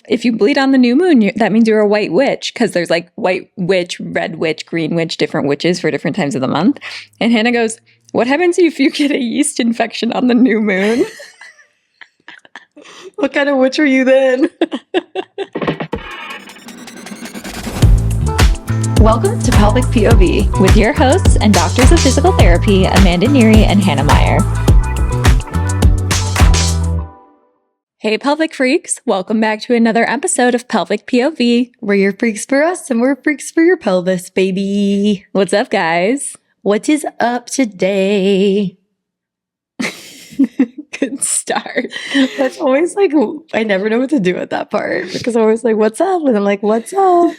if you bleed on the new moon, that means you're a white witch, because there's like white witch, red witch, green witch, different witches for different times of the month. And Hannah goes, what happens if you get a yeast infection on the new moon? What kind of witch are you then? Welcome to Pelvic POV with your hosts and doctors of physical therapy, Amanda Neary and Hannah Meyer. Hey, pelvic freaks. Welcome back to another episode of Pelvic POV. We're your freaks for us and we're freaks for your pelvis, baby. What's up, guys? What is up today? Good start. That's always like, I never know what to do at that part because I'm always like, what's up? And I'm like, what's up?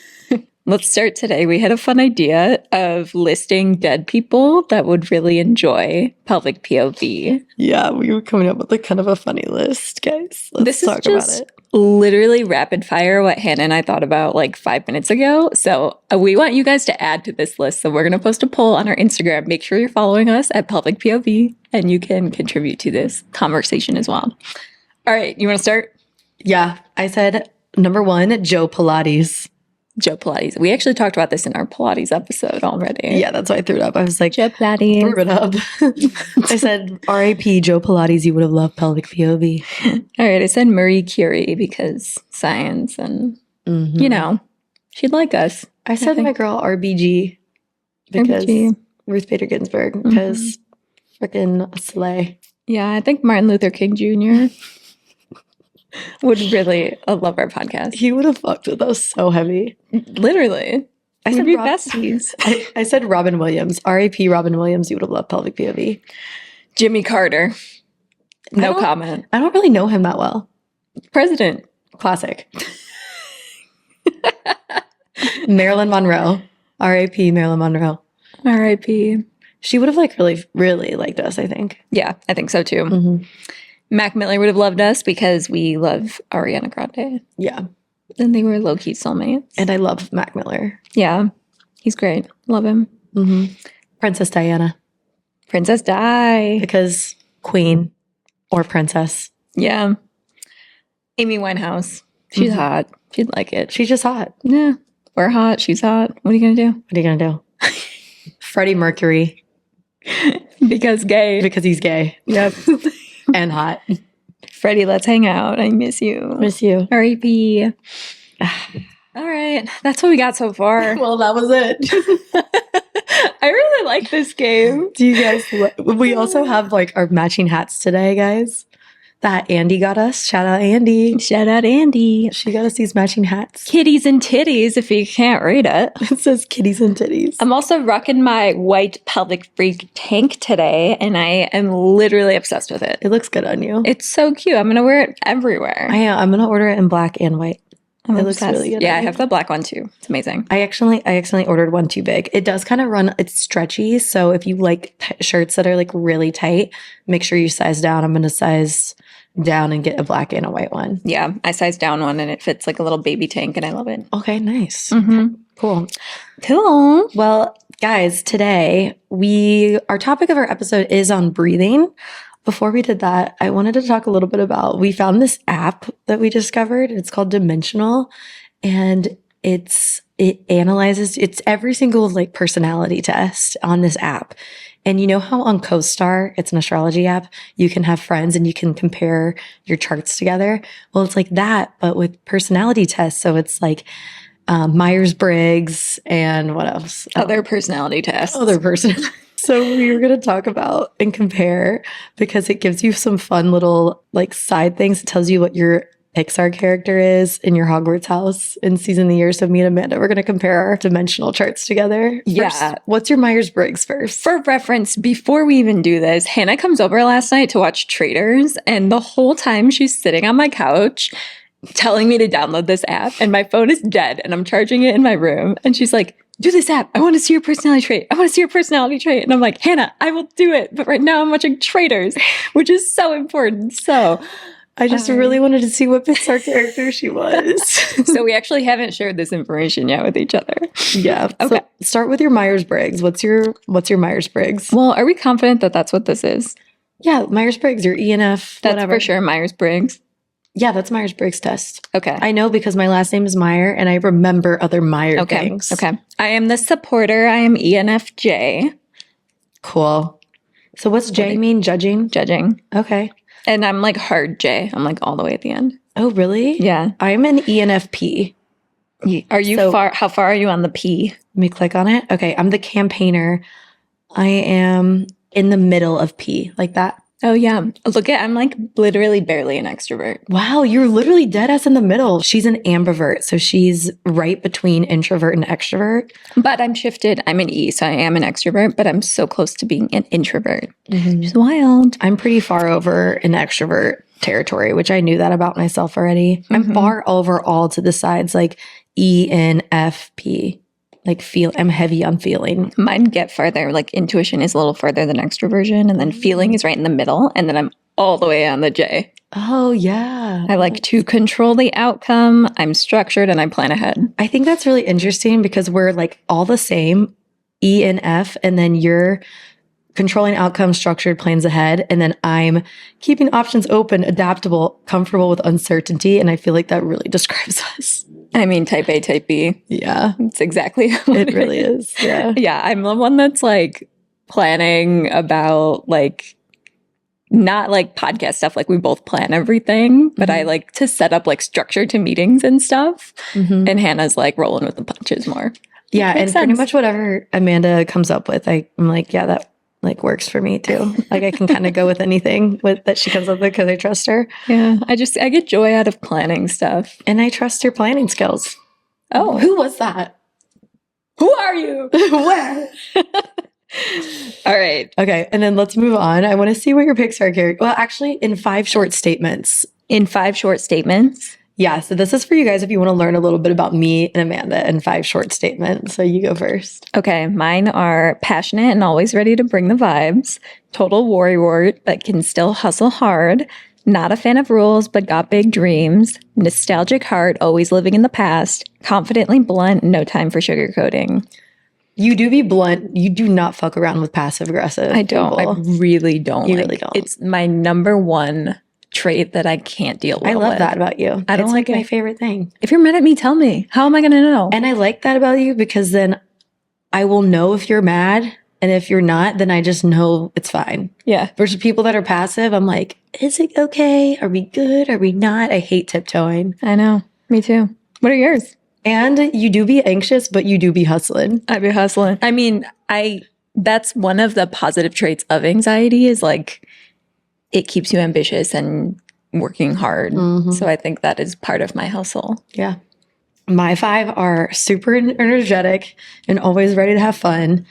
Let's start today. We had a fun idea of listing dead people that would really enjoy pelvic POV. Yeah, we were coming up with like kind of a funny list, guys. Let's talk about it. Literally rapid fire what Hannah and I thought about like 5 minutes ago. So we want you guys to add to this list. So we're going to post a poll on our Instagram. Make sure you're following us at pelvic POV and you can contribute to this conversation as well. All right. You want to start? Yeah. I said number 1, Joe Pilates. Joe Pilates. We actually talked about this in our Pilates episode already. Yeah, that's why I threw it up. I was like, Joe Pilates. Threw it up. I said, R.I.P. Joe Pilates. You would have loved pelvic POV. All right. I said Marie Curie because science and, you know, she'd like us. I said my girl RBG because Ruth Bader Ginsburg because freaking slay. Yeah, I think Martin Luther King Jr. would really love our podcast. He would have fucked with us so heavy. Literally. I said be besties. I said Robin Williams. R.I.P. Robin Williams. You would have loved pelvic POV. Jimmy Carter. No comment. I don't really know him that well. President. Classic. Marilyn Monroe. R.I.P. Marilyn Monroe. R.I.P. She would have like really liked us, I think. Yeah, I think so too. Mac Miller would have loved us because we love Ariana Grande. Yeah. And they were low-key soulmates. And I love Mac Miller. Yeah. He's great. Love him. Princess Diana. Princess Di. Because queen or princess. Yeah. Amy Winehouse. She's hot. She'd like it. She's just hot. Yeah. We're hot. She's hot. What are you going to do? What are you going to do? Freddie Mercury. Because gay. Because he's gay. Yep. And hot. Freddie, let's hang out. I miss you. Miss you. R.I.P. All right. That's what we got so far. Well, that was it. I really like this game. Do you guys... We also have like our matching hats today, guys. That Andy got us. Shout out Andy. Shout out Andy. She got us these matching hats. Kitties and titties, if you can't read it. It says kitties and titties. I'm also rocking my white pelvic freak tank today, and I am literally obsessed with it. It looks good on you. It's so cute. I'm going to wear it everywhere. I am. I'm going to order it in black and white. It looks really good. Yeah, I have the black one too. It's amazing. I accidentally ordered one too big. It does kind of run, it's stretchy. So if you like shirts that are like really tight, make sure you size down. I'm going to size down and get a black and a white one. Yeah, I sized down one and it fits like a little baby tank and I love it. Okay, nice. Cool. Well, guys, today our topic of our episode is on breathing. Before we did that, I wanted to talk a little bit about, we found this app that we discovered. It's called Dimensional, and it analyzes, it's every single like personality test on this app. And you know how on CoStar, it's an astrology app, you can have friends and you can compare your charts together? Well, it's like that, but with personality tests. So it's like Myers-Briggs and what else? Other personality tests. So we were going to talk about and compare because it gives you some fun little like side things. It tells you what your Pixar character is in your Hogwarts house in Season of the Year. So me and Amanda, we're going to compare our dimensional charts together. First, what's your Myers-Briggs first? For reference, before we even do this, Hannah comes over last night to watch Traitors, and the whole time she's sitting on my couch telling me to download this app, and my phone is dead, and I'm charging it in my room, and she's like, do this app. I want to see your personality trait. I want to see your personality trait. And I'm like, Hannah, I will do it. But right now I'm watching Traitors, which is so important. So I just really wanted to see what Pixar character she was. So we actually haven't shared this information yet with each other. Yeah. Okay. So start with your Myers-Briggs. What's your Myers-Briggs? Well, are we confident that that's what this is? Yeah, Myers-Briggs, your ENF, That's whatever. for sure Myers-Briggs. Yeah, that's Myers-Briggs test. Okay. I know because my last name is Meyer and I remember other Meyer Okay. things. Okay. I am the supporter. I am ENFJ. Cool. So what's J mean? Judging? Judging. Okay. And I'm like hard J. I'm like all the way at the end. Oh, really? Yeah. I'm an ENFP. Are you So- far? How far are you on the P? Let me click on it. Okay, I'm the campaigner. I am in the middle of P, like that. Oh yeah. Look at, I'm like literally barely an extrovert. Wow, you're literally dead ass in the middle. She's an ambivert, so she's right between introvert and extrovert. But I'm shifted. I'm an E, so I am an extrovert, but I'm so close to being an introvert. Mhm. It's wild. I'm pretty far over in extrovert territory, which I knew that about myself already. I'm far over all to the sides, like E N F P. Like I'm heavy on feeling. Mine get farther. Like intuition is a little further than extroversion, and then feeling is right in the middle, and then I'm all the way on the J. Oh yeah. I like to control the outcome. I'm structured and I plan ahead. I think that's really interesting because we're like all the same, E and F, and then you're controlling outcomes, structured, plans ahead, and then I'm keeping options open, adaptable, comfortable with uncertainty, and I feel like that really describes us. I mean, type A, type B. Yeah, It's exactly what it really is. Yeah. Yeah, I'm the one that's like planning about like not like podcast stuff, like we both plan everything, but I like to set up like structure to meetings and stuff. Mhm. And Hannah's like rolling with the punches more. Yeah, and Makes pretty sense. much whatever Amanda comes up with, I'm like, yeah, that like works for me too. Like I can kind of go with anything that she comes up with because I trust her. Yeah, I get joy out of planning stuff. And I trust her planning skills. Oh, Who was that? who are you? Where? All right. Okay, and then let's move on. I want to see what your picks are here. Well, actually, in 5 short statements. In 5 short statements. Yeah, so this is for you guys if you want to learn a little bit about me and Amanda in 5 short statements. So you go first. Okay, mine are passionate and always ready to bring the vibes, total worrywart but can still hustle hard, not a fan of rules but got big dreams, nostalgic heart, always living in the past, confidently blunt, no time for sugarcoating. You do be blunt. You do not fuck around with passive aggressive. I don't. people. I really don't. You like, really don't. It's my number one trait that I can't deal with. I love that about you. I don't it's like my it. favorite thing. If you're mad at me, tell me. How am I going to know? And I like that about you because then I will know if you're mad. And if you're not, then I just know it's fine. Yeah. Versus people that are passive, I'm like, is it okay? Are we good? Are we not? I hate tiptoeing. I know. Me too. What are yours? And you do be anxious, but you do be hustling. I be hustling. I mean, that's one of the positive traits of anxiety is like it keeps you ambitious and working hard. Mhm. So I think that is part of my hustle. Yeah. My 5 are super energetic and always ready to have fun,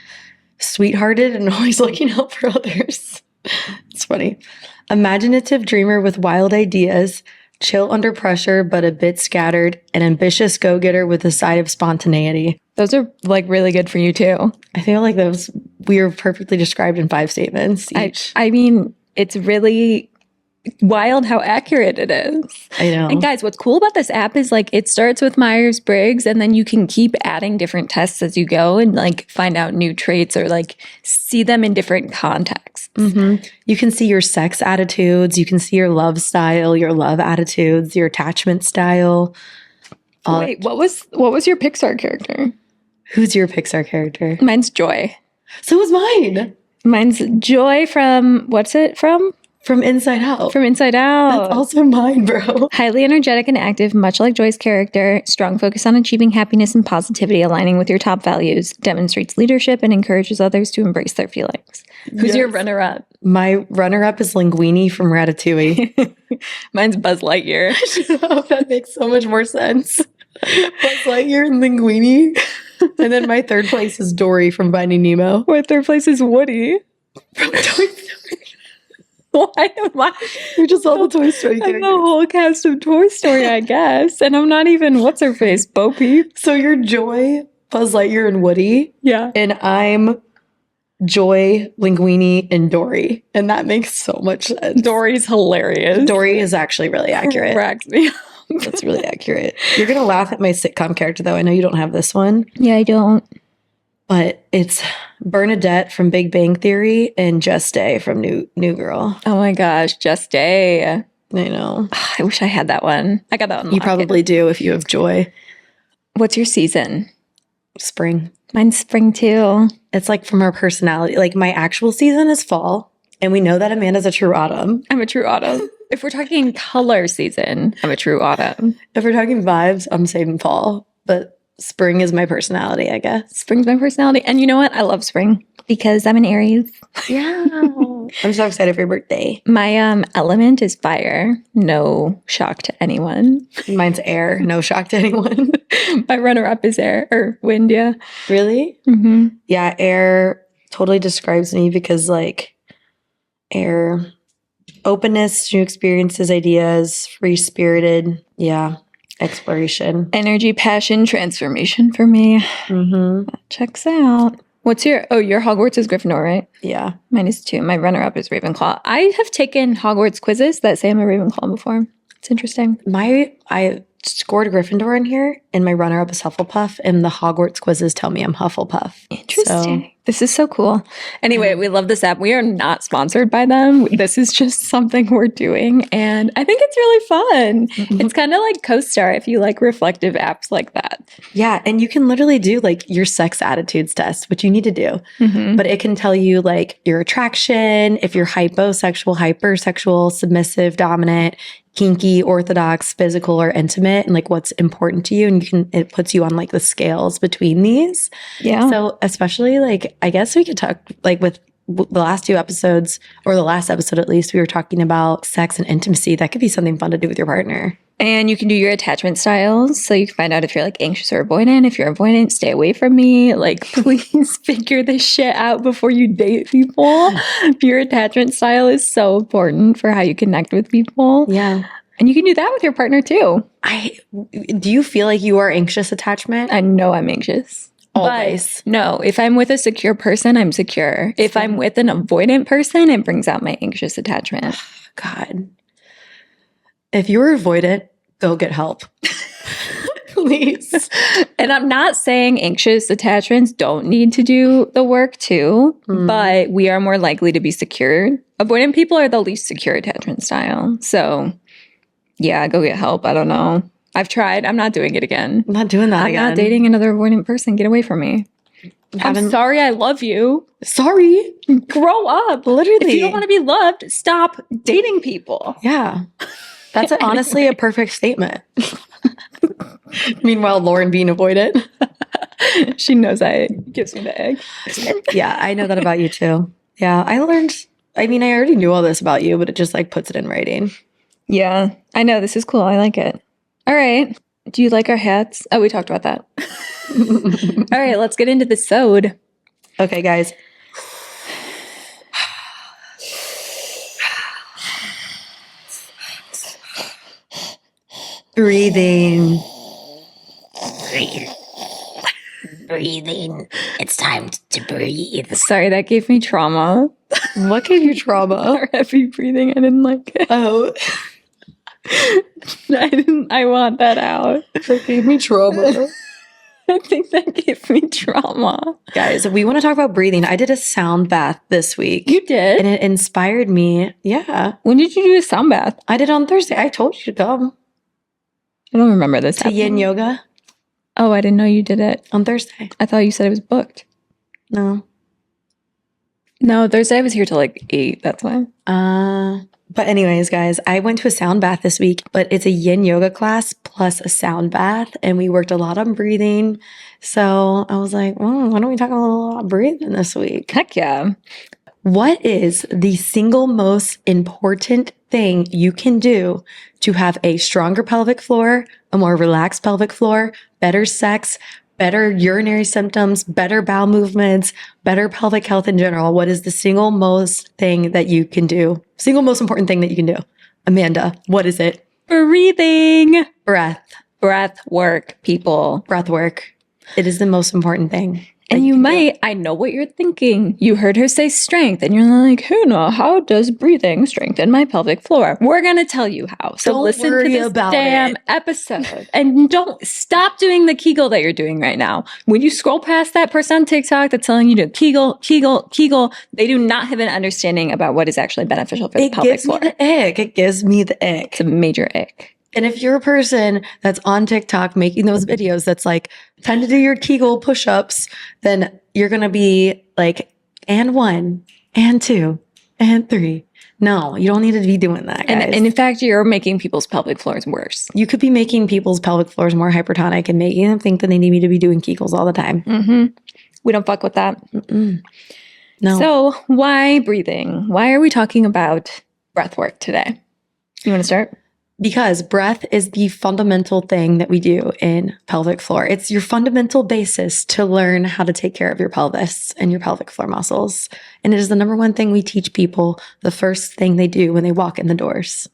sweethearted and always looking out for others. It's funny. Imaginative dreamer with wild ideas, chill under pressure but a bit scattered, an ambitious go-getter with a side of spontaneity. Those are like really good for you too. I feel like those we are perfectly described in 5 statements each. I mean, it's really wild how accurate it is. I know. And guys, what's cool about this app is like it starts with Myers-Briggs and then you can keep adding different tests as you go and like find out new traits or like see them in different contexts. Mhm. You can see your sex attitudes. You can see your love style, your love attitudes, your attachment style. Wait, what was your Pixar character? Who's your Pixar character? Mine's Joy. So was mine. Mine's Joy from what's it from? From Inside Out. From Inside Out. That's also mine, bro. Highly energetic and active, much like Joy's character. Strong focus on achieving happiness and positivity, aligning with your top values. Demonstrates leadership and encourages others to embrace their feelings. Who's your Yes. runner-up? My runner-up is Linguini from Ratatouille. Mine's Buzz Lightyear. That makes so much more sense. Buzz Lightyear and Linguini. And then my 3rd place is Dory from Finding Nemo. My 3rd place is Woody. From Toy Story. Why am I? You're just all the Toy Story I'm characters. the whole cast of Toy Story, I guess. And I'm not even, what's her face? Bo Peep? So you're Joy, Buzz Lightyear, and Woody. Yeah. And I'm Joy, Linguini, and Dory. And that makes so much sense. Dory's hilarious. Dory is actually really accurate. Cracks me up. That's really accurate. You're going to laugh at my sitcom character, though. I know you don't have this one, Yeah, I don't. but it's Bernadette from Big Bang Theory and Just Day from New Girl. Oh my gosh, Just Day. I know. I wish I had that one. I got that one. You probably do if you have joy. What's your season? Spring. Mine's spring too. It's like from our personality. Like my actual season is fall. And we know that Amanda's a true autumn. I'm a true autumn. If we're talking color season, I'm a true autumn. If we're talking vibes, I'm saying fall. But spring is my personality, I guess. Spring's my personality. And you know what? I love spring because I'm an Aries. Yeah. I'm so excited for your birthday. My element is fire. No shock to anyone. Mine's air. No shock to anyone. My runner-up is air or wind, yeah. Really? Mm-hmm. Yeah, air totally describes me because like air, openness, new experiences, ideas, free-spirited. Yeah. Exploration. Energy, passion, transformation for me. Mm-hmm. Checks out. What's your Hogwarts is Gryffindor, right? Yeah. Mine is too. My runner-up is Ravenclaw. I have taken Hogwarts quizzes that say I'm a Ravenclaw before. It's interesting. I scored Gryffindor in here, and my runner-up is Hufflepuff, and the Hogwarts quizzes tell me I'm Hufflepuff. Interesting. This is so cool. Anyway, we love this app. We are not sponsored by them. This is just something we're doing, and I think it's really fun. Mm-hmm. It's kind of like CoStar if you like reflective apps like that. Yeah, and you can literally do like your sex attitudes test, which you need to do. Mm-hmm. But it can tell you like your attraction, if you're hyposexual, hypersexual, submissive, dominant, kinky, orthodox, physical, or intimate, and like what's important to you. And it puts you on like the scales between these. Yeah. So especially like, I guess we could talk like with the last two episodes, or the last episode at least, we were talking about sex and intimacy. That could be something fun to do with your partner. And you can do your attachment styles. So you can find out if you're like anxious or avoidant. If you're avoidant, stay away from me. Like, please figure this shit out before you date people. Your attachment style is so important for how you connect with people. Yeah. And you can do that with your partner too. Do you feel like you are anxious attachment? I know I'm anxious. Always. But no, if I'm with a secure person, I'm secure. If I'm with an avoidant person, it brings out my anxious attachment. God. If you're avoidant, go get help. Please. And I'm not saying anxious attachments don't need to do the work too, but we are more likely to be secure. Avoidant people are the least secure attachment style. So yeah, go get help. I don't know. I've tried. I'm not doing it again. I'm not doing that again. I'm not dating another avoidant person. Get away from me. I'm sorry I love you. Sorry. Grow up. Literally. If you don't want to be loved, stop dating people. Yeah. That's honestly a perfect statement. Meanwhile, Lauren being avoidant. She knows I gives me the egg. Yeah, I know that about you too. Yeah, I already knew all this about you, but it just like puts it in writing. Yeah, I know. This is cool. I like it. All right. Do you like our hats? Oh, we talked about that. All right, let's get into the sewed. Okay, guys. Breathing. Breathing. It's time to breathe. Sorry, that gave me trauma. What gave you trauma? Our heavy breathing. I didn't like it. Oh, I want that out. that gave me trauma. I think that gave me trauma. Guys, we want to talk about breathing. I did a sound bath this week. You did? And it inspired me. Yeah. When did you do a sound bath? I did on Thursday. I told you to come I don't remember this to yin yoga Oh, I didn't know you did it. on Thursday. I thought you said it was booked. No. No, Thursday I was here till like 8. That's why. But anyways, guys, I went to a sound bath this week, but it's a yin yoga class plus a sound bath. And we worked a lot on breathing. So I was like, why don't we talk a little about breathing this week? Heck yeah. What is the single most important thing you can do to have a stronger pelvic floor, a more relaxed pelvic floor, better sex, better urinary symptoms, better bowel movements, better pelvic health in general? What is the single most thing that you can do? Single most important thing that you can do? Amanda, what is it? Breathing. Breath. Breath work, people. Breath work. It is the most important thing. And I know what you're thinking. You heard her say strength, and you're like, Hannah, how does breathing strengthen my pelvic floor? We're going to tell you how. So listen to this damn episode. And don't stop doing the Kegel that you're doing right now. When you scroll past that person on TikTok that's telling you to Kegel, they do not have an understanding about what is actually beneficial for the pelvic floor. It gives me the ick. It's a major ick. And if you're a person that's on TikTok making those videos that's like, time to do your Kegel push-ups, then you're going to be like, and 1, and 2, and 3. No, you don't need to be doing that, guys. And in fact, you're making people's pelvic floors worse. You could be making people's pelvic floors more hypertonic and making them think that they need to be doing Kegels all the time. Mm-hmm. We don't fuck with that. No. So why breathing? Why are we talking about breath work today? You want to start? Because breath is the fundamental thing that we do in pelvic floor. It's your fundamental basis to learn how to take care of your pelvis and your pelvic floor muscles. And it is the number one thing we teach people, the first thing they do when they walk in the doors.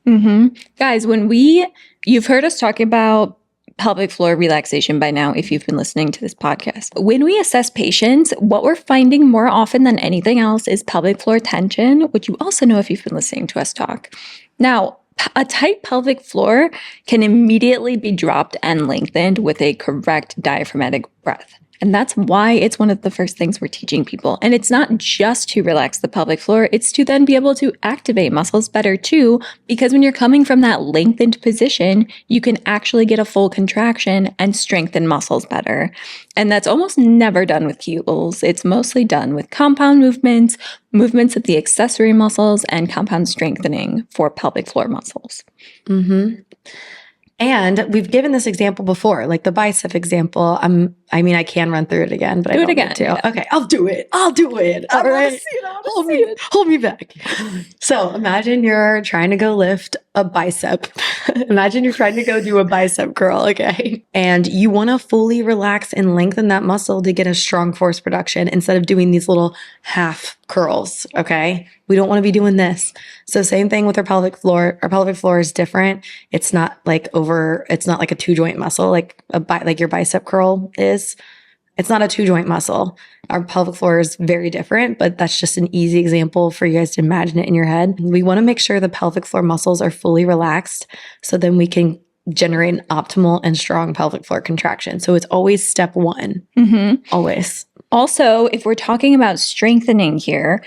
Guys, you've heard us talk about pelvic floor relaxation by now, if you've been listening to this podcast. When we assess patients, what we're finding more often than anything else is pelvic floor tension, which you also know if you've been listening to us talk. Now, a tight pelvic floor can immediately be dropped and lengthened with a correct diaphragmatic breath. And that's why it's one of the first things we're teaching people. And it's not just to relax the pelvic floor, it's to then be able to activate muscles better too, because when you're coming from that lengthened position, you can actually get a full contraction and strengthen muscles better. And that's almost never done with Kegels. It's mostly done with compound movements of the accessory muscles, and compound strengthening for pelvic floor muscles. And we've given this example before, like the bicep example. I can run through it again, but I don't need to. Yeah. Okay, I'll do it. All right. Hold me back. So imagine you're trying to go lift a bicep. Imagine you're trying to go do a bicep curl, okay? And you want to fully relax and lengthen that muscle to get a strong force production instead of doing these little half curls, okay? We don't want to be doing this. So same thing with our pelvic floor. Our pelvic floor is different. It's not like a 2-joint muscle like your bicep curl is. It's not a 2-joint muscle. Our pelvic floor is very different, but that's just an easy example for you guys to imagine it in your head. We want to make sure the pelvic floor muscles are fully relaxed so then we can generate an optimal and strong pelvic floor contraction. So it's always step 1. Always. Also, if we're talking about strengthening here,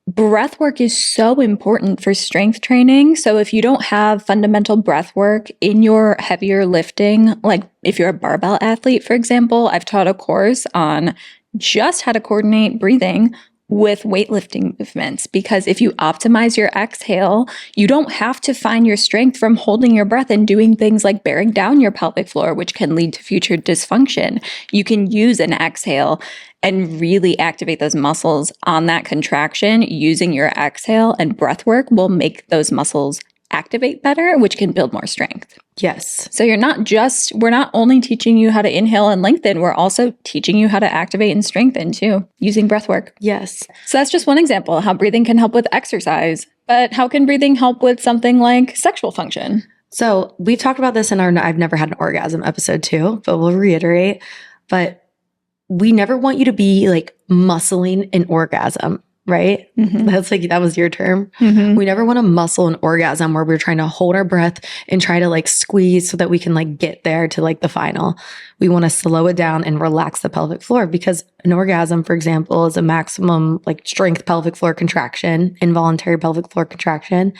breath work is so important for strength training. So if you don't have fundamental breath work in your heavier lifting, like if you're a barbell athlete, for example, I've taught a course on just how to coordinate breathing with weightlifting movements, because if you optimize your exhale, you don't have to find your strength from holding your breath and doing things like bearing down your pelvic floor, which can lead to future dysfunction. You can use an exhale and really activate those muscles on that contraction using your exhale, and breath work will make those muscles activate better, which can build more strength. Yes. So we're not only teaching you how to inhale and lengthen, we're also teaching you how to activate and strengthen too, using breath work. Yes. So that's just one example of how breathing can help with exercise. But how can breathing help with something like sexual function? So we've talked about this in our I've Never Had an Orgasm episode too, but we'll reiterate. But we never want you to be like muscling an orgasm, right? That was your term. We never want to muscle an orgasm where we're trying to hold our breath and try to like squeeze so that we can like get there to like the final. We want to slow it down and relax the pelvic floor, because an orgasm, for example, is a maximum like strength pelvic floor contraction, involuntary pelvic floor contraction.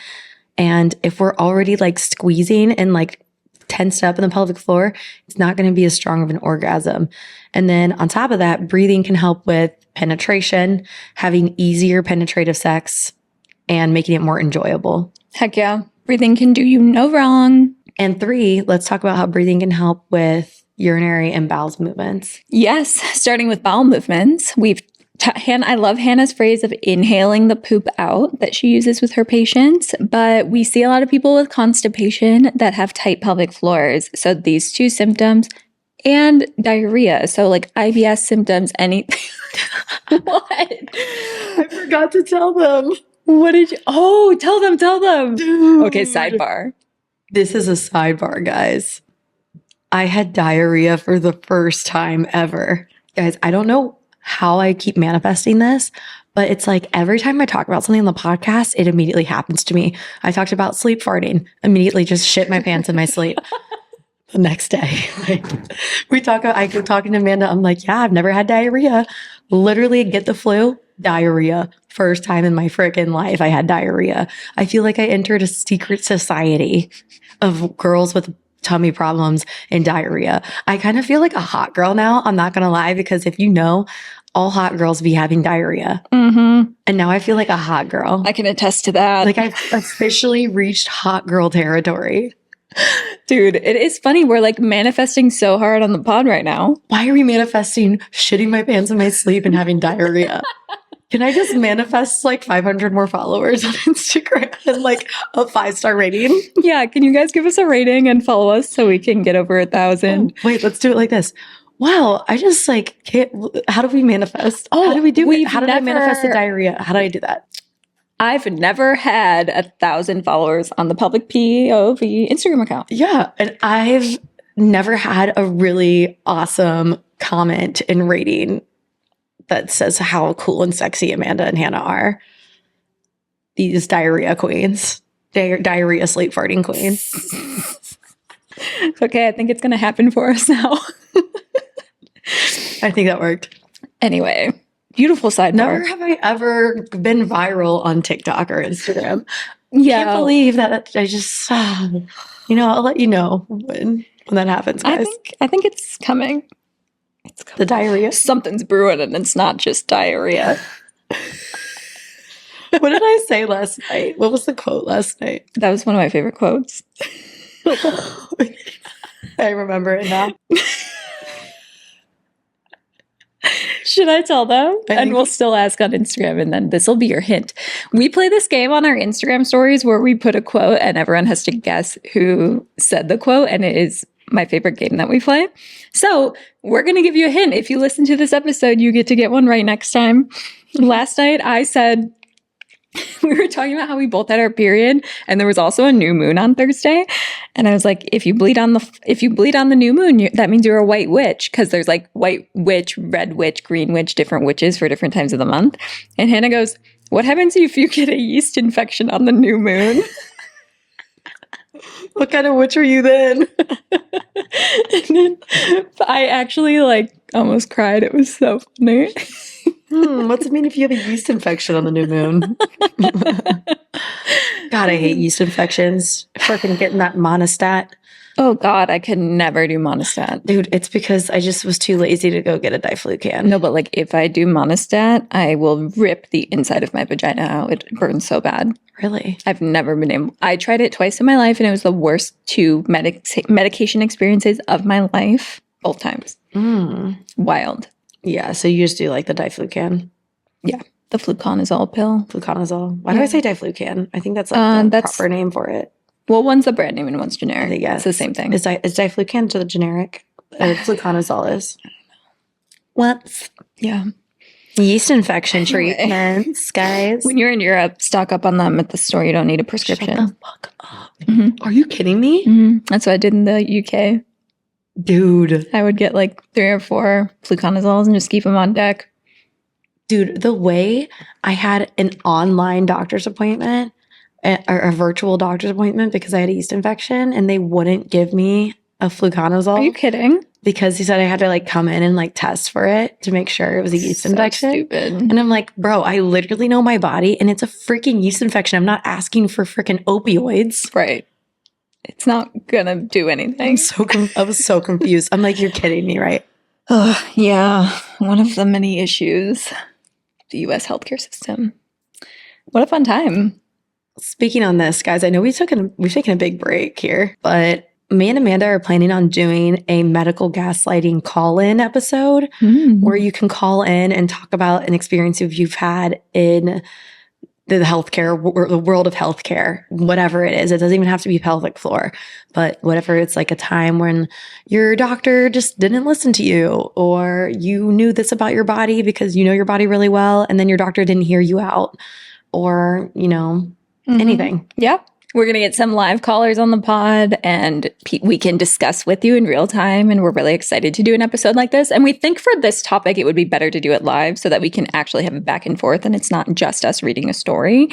And if we're already like squeezing and like tensed up in the pelvic floor, it's not going to be as strong of an orgasm. And then on top of that, breathing can help with penetration, having easier penetrative sex, and making it more enjoyable. Heck yeah. Breathing can do you no wrong. And 3, let's talk about how breathing can help with urinary and bowel movements. Yes, starting with bowel movements. I love Hannah's phrase of inhaling the poop out that she uses with her patients, but we see a lot of people with constipation that have tight pelvic floors. So these 2 symptoms and diarrhea. So like IBS symptoms, anything. What? I forgot to tell them. What did you? Oh, tell them. Dude. Okay, sidebar. This is a sidebar, guys. I had diarrhea for the first time ever. Guys, I don't know how I keep manifesting this, but it's like every time I talk about something on the podcast, it immediately happens to me. I talked about sleep farting, immediately just shit my pants in my sleep. The next day, like I keep talking to Amanda. I'm like, yeah, I've never had diarrhea. Literally get the flu, diarrhea. First time in my freaking life I had diarrhea. I feel like I entered a secret society of girls with tummy problems and diarrhea. I kind of feel like a hot girl now. I'm not going to lie, because if you know, all hot girls be having diarrhea. Mm-hmm. And now I feel like a hot girl. I can attest to that. Like I've officially reached hot girl territory. Dude, it is funny. We're like manifesting so hard on the pod right now. Why are we manifesting shitting my pants in my sleep and having diarrhea? Can I just manifest like 500 more followers on Instagram and like a 5-star rating? Yeah, can you guys give us a rating and follow us so we can get over 1,000? Oh, wait, let's do it like this. Wow, I just like can't. How do we manifest? Oh, how do we do it? we've How did I manifest the never- diarrhea? How do I do that? I've never had 1,000 followers on the Pelvic POV Instagram account. Yeah, and I've never had a really awesome comment and rating that says how cool and sexy Amanda and Hannah are. These diarrhea queens. Diarrhea sleep farting queens. Okay, I think it's going to happen for us now. I think that worked. Anyway, beautiful sidebar. Never have I ever been viral on TikTok or Instagram. Yeah. Can't believe that I just, I'll let you know when that happens, guys. I think it's coming. It's coming. The diarrhea. Something's brewing and it's not just diarrhea. What did I say last night? What was the quote last night? That was one of my favorite quotes. I remember it now. Should I tell them? I And think- we'll still ask on Instagram, and then this will be your hint. We play this game on our Instagram stories where we put a quote and everyone has to guess who said the quote, and it is my favorite game that we play. So we're going to give you a hint. If you listen to this episode, you get to get one right next time. Last night I said, we were talking about how we both had our period, and there was also a new moon on Thursday. And I was like, if you bleed on the new moon, that means you're a white witch, because there's like white witch, red witch, green witch, different witches for different times of the month. And Hannah goes, what happens if you get a yeast infection on the new moon? What kind of witch are you then? And then I actually like almost cried. It was so funny. What's it mean if you have a yeast infection on the new moon? God, I hate yeast infections. Freaking getting that monostat. Oh God, I could never do monostat. Dude, it's because I just was too lazy to go get a diflucan. No, but like if I do monostat, I will rip the inside of my vagina out. It burns so bad. Really? I've never been able. I tried it twice in my life, and it was the worst two medication experiences of my life, both times. Wild. Yeah, so you just do like the diflucan. Yeah, the fluconazole pill. Fluconazole. Why do I say diflucan? I think that's like the that's- proper name for it. Well, one's the brand name and one's generic. Yeah, It's the same thing. Is diflucan to the generic? Or fluconazole is? What? Yeah. Yeast infection Anyway. treatments, guys. When you're in Europe, stock up on them at the store. You don't need a prescription. Shut the fuck up. Mhm. Are you kidding me? Mhm. That's what I did in the UK. Dude. I would get like 3 or 4 fluconazoles and just keep them on deck. Dude, the way I had an online doctor's appointment or a virtual doctor's appointment because I had a yeast infection and they wouldn't give me a fluconazole Are you kidding? because he said I had to like come in and like test for it to make sure it was a yeast So infection. stupid. And I'm like, bro, I literally know my body and it's a freaking yeast infection. I'm not asking for freaking opioids. Right. It's not gonna do anything. I was so confused. I'm like, you're kidding me, right? Oh, yeah. One of the many issues. The US healthcare system. What a fun time. Speaking on this, guys, I know we've taken a big break here, but me and Amanda are planning on doing a medical gaslighting call-in episode where you can call in and talk about an experience you've had in the healthcare or the world of healthcare, whatever it is. It doesn't even have to be pelvic floor, but whatever. It's like a time when your doctor just didn't listen to you, or you knew this about your body because you know your body really well, and then your doctor didn't hear you out, or anything. Yeah. We're going to get some live callers on the pod and we can discuss with you in real time. And we're really excited to do an episode like this. And we think for this topic, it would be better to do it live so that we can actually have it back and forth and it's not just us reading a story.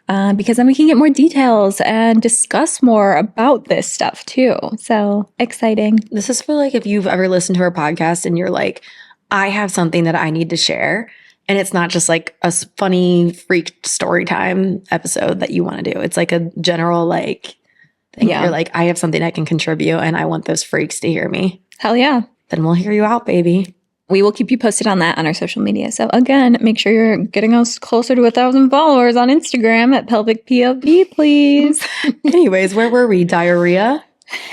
Because then we can get more details and discuss more about this stuff too. So exciting. This is for like if you've ever listened to our podcast and you're like, I have something that I need to share. And it's not just like a funny freak story time episode that you want to do. It's like a general like thing. Yeah. You're like, I have something I can contribute and I want those freaks to hear me. Hell yeah. Then we'll hear you out, baby. We will keep you posted on that on our social media. So again, make sure you're getting us closer to 1,000 followers on Instagram at Pelvic POV, please. Anyways, where were we? Diarrhea?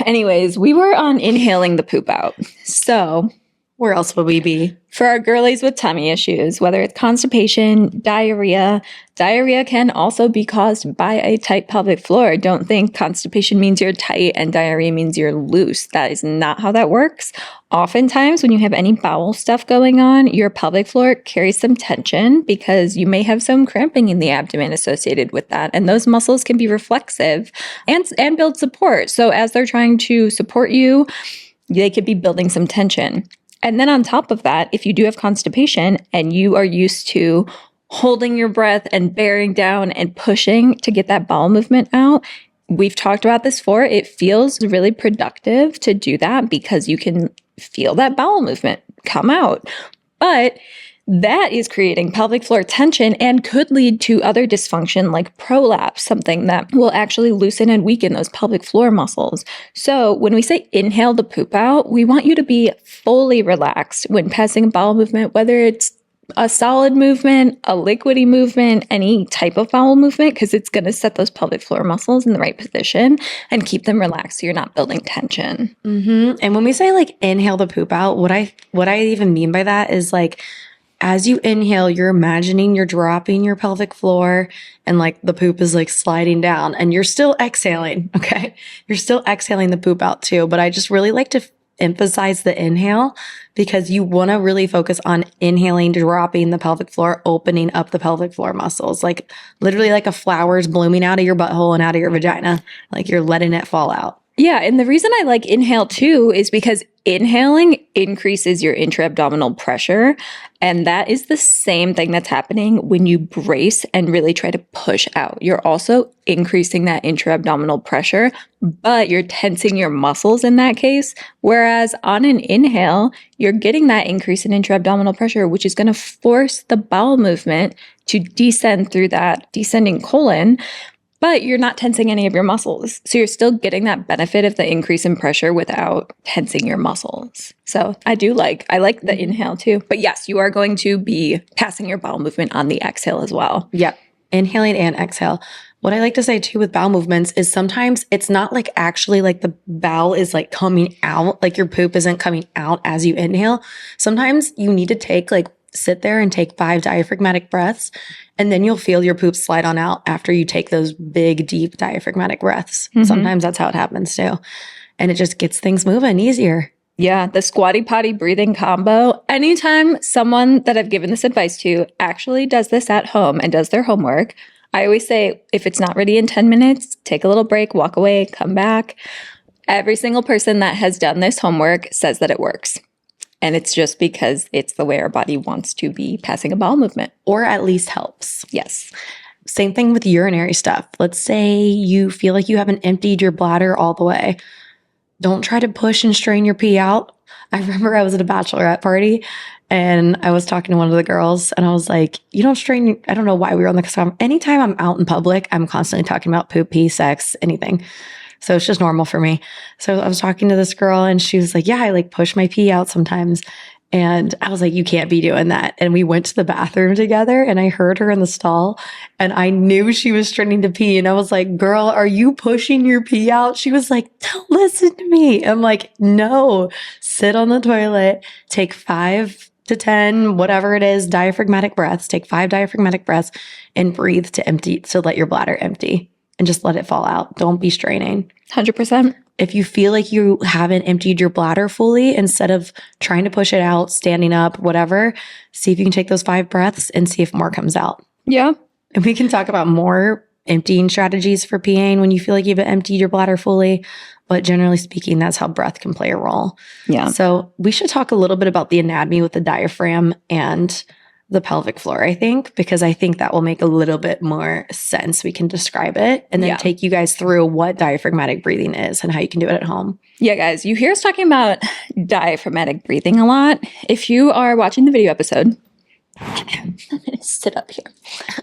Anyways, we were on inhaling the poop out. So where else would we be? For our girlies with tummy issues, whether it's constipation, diarrhea can also be caused by a tight pelvic floor. Don't think constipation means you're tight and diarrhea means you're loose. That is not how that works. Oftentimes, when you have any bowel stuff going on, your pelvic floor carries some tension because you may have some cramping in the abdomen associated with that. And those muscles can be reflexive and build support. So as they're trying to support you, they could be building some tension. And then on top of that, if you do have constipation and you are used to holding your breath and bearing down and pushing to get that bowel movement out, we've talked about this before. It feels really productive to do that because you can feel that bowel movement come out. But that is creating pelvic floor tension and could lead to other dysfunction like prolapse, something that will actually loosen and weaken those pelvic floor muscles. So when we say inhale the poop out, we want you to be fully relaxed when passing a bowel movement, whether it's a solid movement, a liquidy movement, any type of bowel movement, because it's going to set those pelvic floor muscles in the right position and keep them relaxed so you're not building tension. Mm-hmm. And when we say like inhale the poop out, what I even mean by that is like, as you inhale, you're imagining you're dropping your pelvic floor and like the poop is like sliding down and you're still exhaling. Okay. You're still exhaling the poop out too. But I just really like to emphasize the inhale because you want to really focus on inhaling, dropping the pelvic floor, opening up the pelvic floor muscles, like literally like a flower's blooming out of your butthole and out of your vagina. Like you're letting it fall out. Yeah. And the reason I like inhale too is because inhaling increases your intra-abdominal pressure. And that is the same thing that's happening when you brace and really try to push out. You're also increasing that intra-abdominal pressure, but you're tensing your muscles in that case. Whereas on an inhale, you're getting that increase in intra-abdominal pressure, which is going to force the bowel movement to descend through that descending colon. But you're not tensing any of your muscles. So you're still getting that benefit of the increase in pressure without tensing your muscles. So I like the inhale too. But yes, you are going to be passing your bowel movement on the exhale as well. Yep. Inhaling and exhale. What I like to say too with bowel movements is sometimes it's not like actually like the bowel is like coming out, like your poop isn't coming out as you inhale. Sometimes you need to sit there and take 5 diaphragmatic breaths, and then you'll feel your poop slide on out after you take those big, deep diaphragmatic breaths. Mm-hmm. Sometimes that's how it happens too. And it just gets things moving easier. Yeah, the squatty potty breathing combo. Anytime someone that I've given this advice to actually does this at home and does their homework, I always say, if it's not ready in 10 minutes, take a little break, walk away, come back. Every single person that has done this homework says that it works. And it's just because it's the way our body wants to be passing a bowel movement. Or at least helps. Yes. Same thing with urinary stuff. Let's say you feel like you haven't emptied your bladder all the way. Don't try to push and strain your pee out. I remember I was at a bachelorette party and I was talking to one of the girls and I was like, you don't strain, I don't know why we were on the, anytime I'm out in public, I'm constantly talking about poop, pee, sex, anything. So it's just normal for me. So I was talking to this girl and she was like, yeah, I like push my pee out sometimes. And I was like, you can't be doing that. And we went to the bathroom together and I heard her in the stall and I knew she was straining to pee. And I was like, girl, are you pushing your pee out? She was like, don't listen to me. I'm like, no, sit on the toilet, take 5 to 10, whatever it is, diaphragmatic breaths, take 5 diaphragmatic breaths and breathe to let your bladder empty. And just let it fall out. Don't be straining. 100%. If you feel like you haven't emptied your bladder fully, instead of trying to push it out, standing up, whatever, see if you can take those 5 breaths and see if more comes out. Yeah. And we can talk about more emptying strategies for peeing when you feel like you've emptied your bladder fully. But generally speaking, that's how breath can play a role. Yeah. So we should talk a little bit about the anatomy with the diaphragm and the pelvic floor, I think, because I think that will make a little bit more sense. We can describe it and then take you guys through what diaphragmatic breathing is and how you can do it at home. Yeah, guys, you hear us talking about diaphragmatic breathing a lot. If you are watching the video episode, I'm going to sit up here.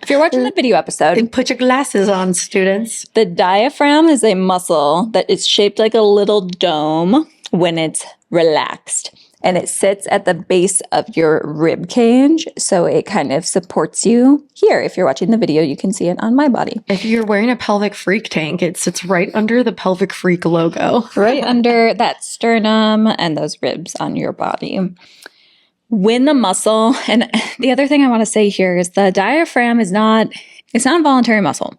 If you're watching the video episode, put your glasses on, students. The diaphragm is a muscle that is shaped like a little dome when it's relaxed. And it sits at the base of your rib cage. So it kind of supports you here. If you're watching the video, you can see it on my body. If you're wearing a pelvic freak tank, it sits right under the pelvic freak logo. Right under that sternum and those ribs on your body. When the muscle, and the other thing I want to say here is the diaphragm it's not a voluntary muscle.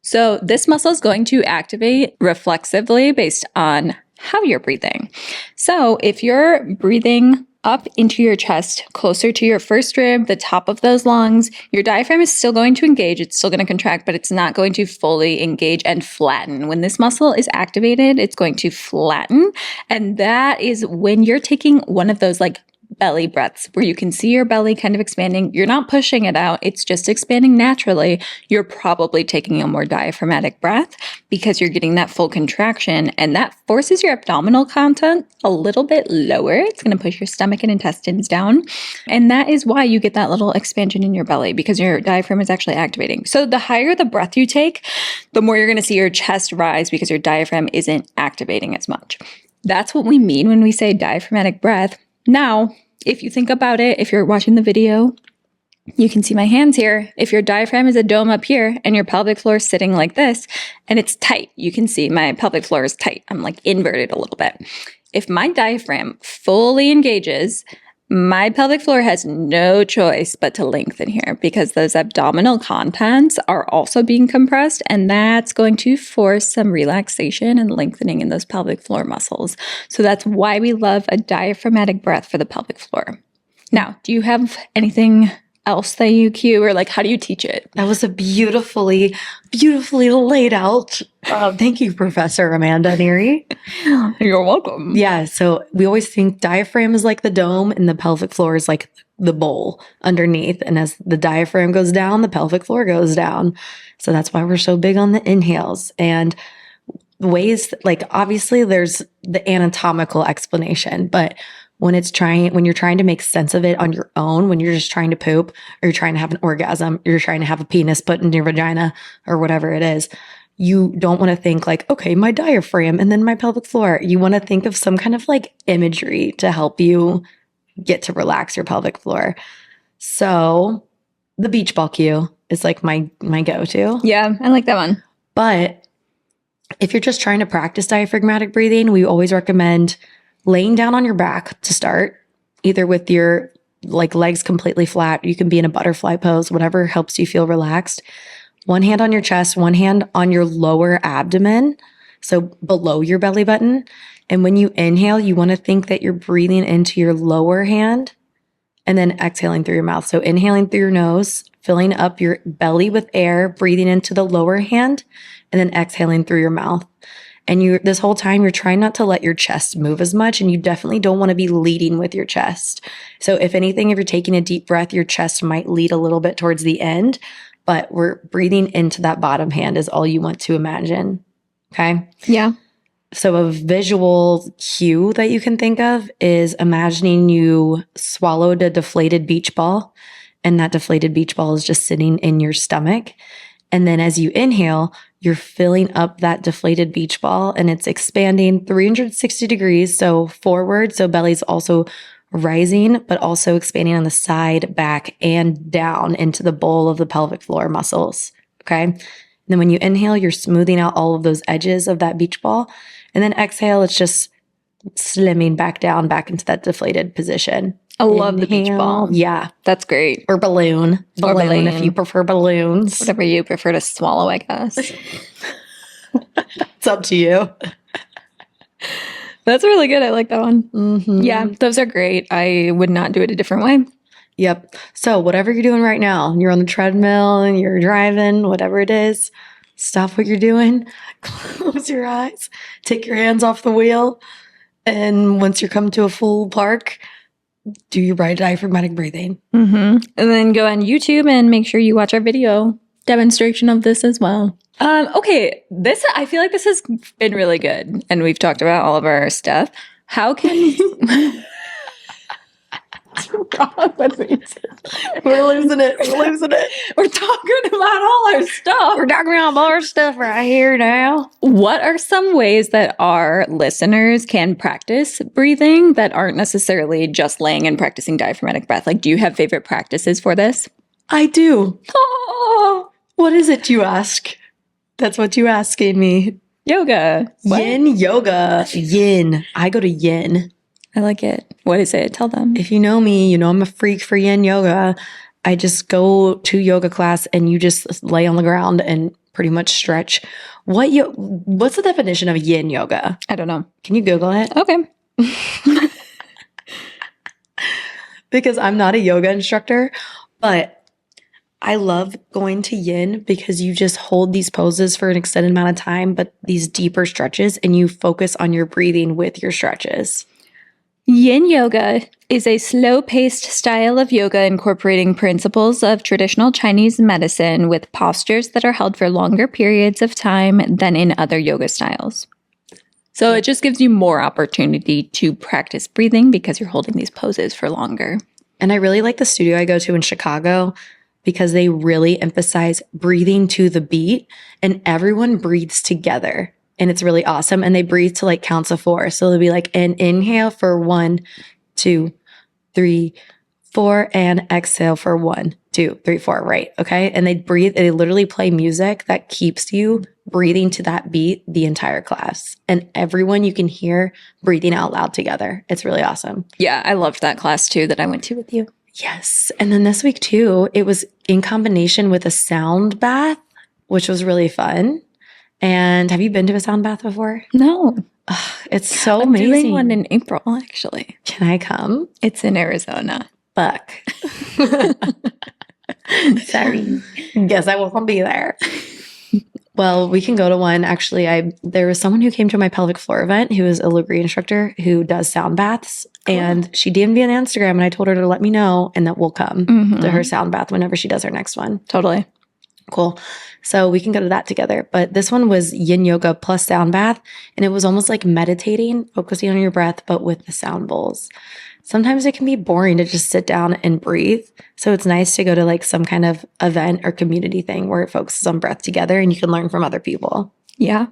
So this muscle is going to activate reflexively based on how you're breathing. So if you're breathing up into your chest, closer to your first rib, the top of those lungs, your diaphragm is still going to engage. It's still going to contract, but it's not going to fully engage and flatten. When this muscle is activated, it's going to flatten. And that is when you're taking one of those like belly breaths where you can see your belly kind of expanding. You're not pushing it out. It's just expanding naturally. You're probably taking a more diaphragmatic breath because you're getting that full contraction, and that forces your abdominal content a little bit lower. It's going to push your stomach and intestines down. And that is why you get that little expansion in your belly, because your diaphragm is actually activating. So the higher the breath you take, the more you're going to see your chest rise because your diaphragm isn't activating as much. That's what we mean when we say diaphragmatic breath. Now, if you think about it, if you're watching the video, you can see my hands here. If your diaphragm is a dome up here and your pelvic floor is sitting like this and it's tight, you can see my pelvic floor is tight. I'm like inverted a little bit. If my diaphragm fully engages, my pelvic floor has no choice but to lengthen here because those abdominal contents are also being compressed, and that's going to force some relaxation and lengthening in those pelvic floor muscles. So that's why we love a diaphragmatic breath for the pelvic floor. Now, do you have anything else that you cue, or like how do you teach it? That was a beautifully laid out. Thank you, Professor Amanda Neary. You're welcome. Yeah. So we always think diaphragm is like the dome and the pelvic floor is like the bowl underneath. And as the diaphragm goes down, the pelvic floor goes down. So that's why we're so big on the inhales and ways, like obviously there's the anatomical explanation, but when you're trying to make sense of it on your own, when you're just trying to poop or you're trying to have an orgasm, you're trying to have a penis put in your vagina or whatever it is, you don't want to think like, okay, my diaphragm and then my pelvic floor. You want to think of some kind of like imagery to help you get to relax your pelvic floor. So the beach ball cue is like my go-to. Yeah, I like that one. But if you're just trying to practice diaphragmatic breathing, we always recommend laying down on your back to start, either with your like legs completely flat. You can be in a butterfly pose, whatever helps you feel relaxed. One hand on your chest, one hand on your lower abdomen, so below your belly button. And when you inhale, you want to think that you're breathing into your lower hand and then exhaling through your mouth. So inhaling through your nose, filling up your belly with air, breathing into the lower hand, and then exhaling through your mouth. And this whole time, you're trying not to let your chest move as much, and you definitely don't want to be leading with your chest. So if anything, if you're taking a deep breath, your chest might lead a little bit towards the end, but we're breathing into that bottom hand is all you want to imagine. Okay? Yeah. So a visual cue that you can think of is imagining you swallowed a deflated beach ball, and that deflated beach ball is just sitting in your stomach. And then as you inhale, you're filling up that deflated beach ball and it's expanding 360 degrees. So forward. So belly's also rising, but also expanding on the side, back, and down into the bowl of the pelvic floor muscles. Okay. And then when you inhale, you're smoothing out all of those edges of that beach ball. And then exhale, it's just slimming back down, back into that deflated position. I love the beach ball. Yeah. That's great. Or balloon. Balloon if you prefer balloons. Whatever you prefer to swallow, I guess. It's up to you. That's really good. I like that one. Mm-hmm. Yeah, those are great. I would not do it a different way. Yep. So whatever you're doing right now, you're on the treadmill and you're driving, whatever it is, stop what you're doing, close your eyes, take your hands off the wheel, and once you're come to a full park, do your right diaphragmatic breathing. And then go on YouTube and make sure you watch our video demonstration of this as well. Okay, I feel like this has been really good, and we've talked about all of our stuff. How can what's wrong with me? We're losing it. We're talking about all our stuff. We're talking about all our stuff right here now. What are some ways that our listeners can practice breathing that aren't necessarily just laying and practicing diaphragmatic breath? Like, do you have favorite practices for this? I do. Oh, What is it you ask? That's what you asking me. yoga. What? Yin yoga. Yin. I go to yin. I like it. What is it? Tell them. If you know me, you know I'm a freak for yin yoga. I just go to yoga class and you just lay on the ground and pretty much stretch. What's the definition of yin yoga? I don't know. Can you Google it? Okay. Because I'm not a yoga instructor, but I love going to yin because you just hold these poses for an extended amount of time, but these deeper stretches, and you focus on your breathing with your stretches. Yin yoga is a slow-paced style of yoga incorporating principles of traditional Chinese medicine with postures that are held for longer periods of time than in other yoga styles. So it just gives you more opportunity to practice breathing because you're holding these poses for longer. And I really like the studio I go to in Chicago because they really emphasize breathing to the beat, and everyone breathes together. And it's really awesome. And they breathe to like counts of 4. So they'll be like, an inhale for 1, 2, 3, 4, and exhale for 1, 2, 3, 4. Right. Okay. And they breathe, they literally play music that keeps you breathing to that beat the entire class. And everyone you can hear breathing out loud together. It's really awesome. Yeah, I loved that class too that I went to with you. Yes. And then this week too, it was in combination with a sound bath, which was really fun. And have you been to a sound bath before? No. Ugh, it's so I'm amazing. doing one in April, actually. Can I come? It's in Arizona. Fuck. Sorry. Guess I won't be there. Well, we can go to one. Actually, there was someone who came to my pelvic floor event who is a Legree instructor who does sound baths. Cool. And she DM'd me on Instagram and I told her to let me know and that we'll come to her sound bath whenever she does her next one. Totally. Cool. So we can go to that together. But this one was yin yoga plus sound bath. And it was almost like meditating, focusing on your breath, but with the sound bowls. Sometimes it can be boring to just sit down and breathe. So it's nice to go to like some kind of event or community thing where it focuses on breath together and you can learn from other people. Yeah.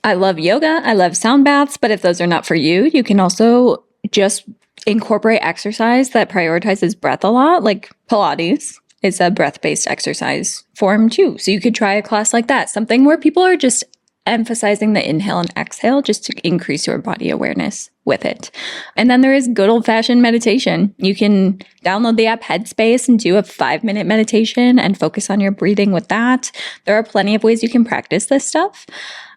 I love yoga. I love sound baths. But if those are not for you, you can also just incorporate exercise that prioritizes breath a lot, like Pilates. It's a breath-based exercise form too. So you could try a class like that, something where people are just emphasizing the inhale and exhale just to increase your body awareness with it. And then there is good old-fashioned meditation. You can download the app Headspace and do a 5-minute meditation and focus on your breathing with that. There are plenty of ways you can practice this stuff.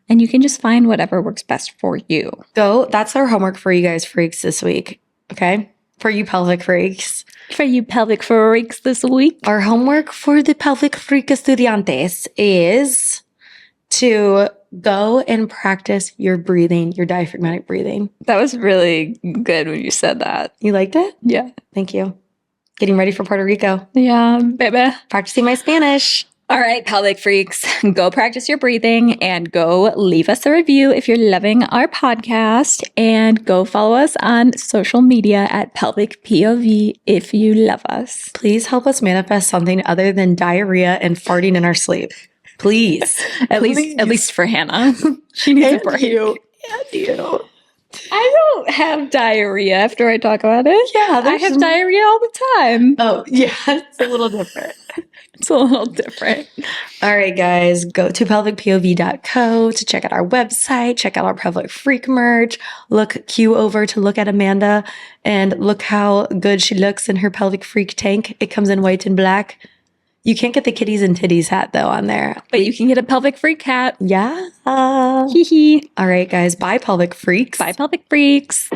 And you can just find whatever works best for you. That's our homework for you guys freaks this week. Okay? For you pelvic freaks. For you pelvic freaks this week. Our homework for the pelvic freak estudiantes is to go and practice your breathing, your diaphragmatic breathing. That was really good when you said that. You liked it? Yeah. Thank you. Getting ready for Puerto Rico. Yeah, baby. Practicing my Spanish. All right, pelvic freaks, go practice your breathing and go leave us a review if you're loving our podcast, and go follow us on social media at Pelvic POV if you love us. Please help us manifest something other than diarrhea and farting in our sleep. Please. At least for Hannah. She needs a break. And you. I don't have diarrhea after I talk about it. Yeah, I have diarrhea all the time. Oh, yeah, it's a little different. It's a little different. All right, guys, go to pelvicpov.co to check out our website, check out our pelvic freak merch, cue over to look at Amanda and look how good she looks in her pelvic freak tank. It comes in white and black. You can't get the kitties and titties hat though on there. But you can get a pelvic freak hat. Yeah. Hee hee. All right, guys, bye pelvic freaks. Bye pelvic freaks.